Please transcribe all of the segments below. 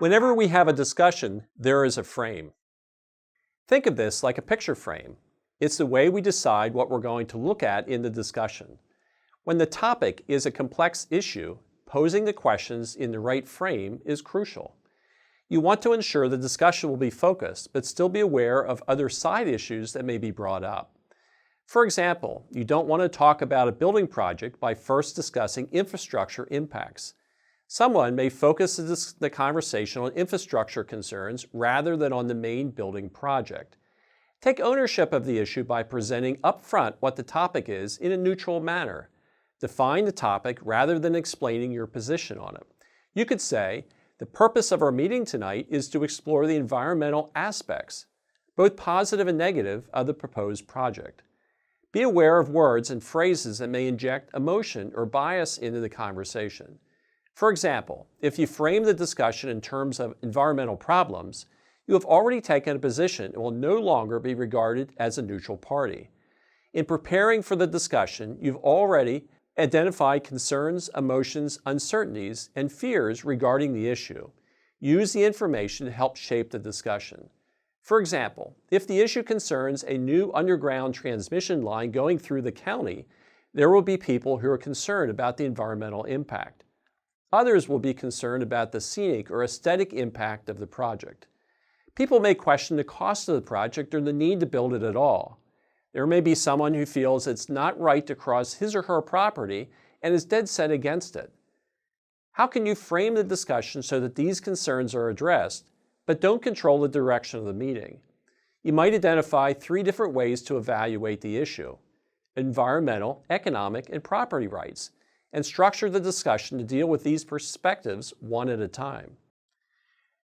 Whenever we have a discussion, there is a frame. Think of this like a picture frame. It's the way we decide what we're going to look at in the discussion. When the topic is a complex issue, posing the questions in the right frame is crucial. You want to ensure the discussion will be focused, but still be aware of other side issues that may be brought up. For example, you don't want to talk about a building project by first discussing infrastructure impacts. Someone may focus the conversation on infrastructure concerns rather than on the main building project. Take ownership of the issue by presenting upfront what the topic is in a neutral manner. Define the topic rather than explaining your position on it. You could say, the purpose of our meeting tonight is to explore the environmental aspects, both positive and negative, of the proposed project. Be aware of words and phrases that may inject emotion or bias into the conversation. For example, if you frame the discussion in terms of environmental problems, you have already taken a position and will no longer be regarded as a neutral party. In preparing for the discussion, you've already identified concerns, emotions, uncertainties, and fears regarding the issue. Use the information to help shape the discussion. For example, if the issue concerns a new underground transmission line going through the county, there will be people who are concerned about the environmental impact. Others will be concerned about the scenic or aesthetic impact of the project. People may question the cost of the project or the need to build it at all. There may be someone who feels it's not right to cross his or her property and is dead set against it. How can you frame the discussion so that these concerns are addressed, but don't control the direction of the meeting? You might identify 3 different ways to evaluate the issue: environmental, economic, and property rights, and structure the discussion to deal with these perspectives one at a time.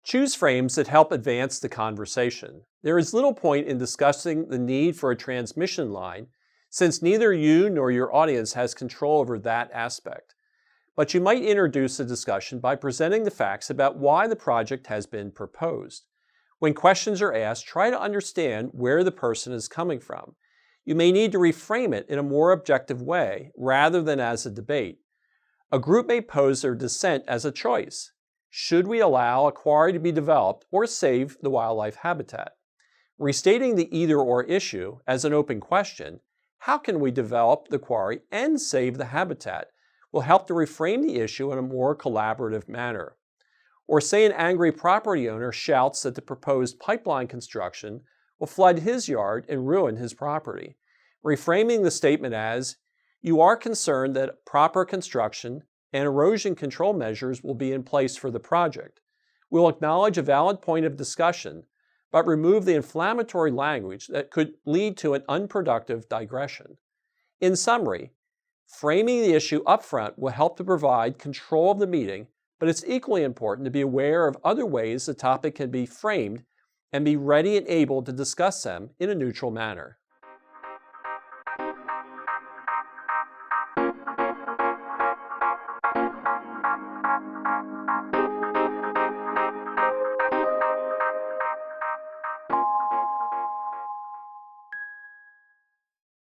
Choose frames that help advance the conversation. There is little point in discussing the need for a transmission line, since neither you nor your audience has control over that aspect. But you might introduce the discussion by presenting the facts about why the project has been proposed. When questions are asked, try to understand where the person is coming from. You may need to reframe it in a more objective way, rather than as a debate. A group may pose their dissent as a choice. Should we allow a quarry to be developed or save the wildlife habitat? Restating the either-or issue as an open question, how can we develop the quarry and save the habitat, will help to reframe the issue in a more collaborative manner. Or say an angry property owner shouts that the proposed pipeline construction will flood his yard and ruin his property. Reframing the statement as, you are concerned that proper construction and erosion control measures will be in place for the project. We'll acknowledge a valid point of discussion, but remove the inflammatory language that could lead to an unproductive digression. In summary, framing the issue upfront will help to provide control of the meeting, but it's equally important to be aware of other ways the topic can be framed and be ready and able to discuss them in a neutral manner.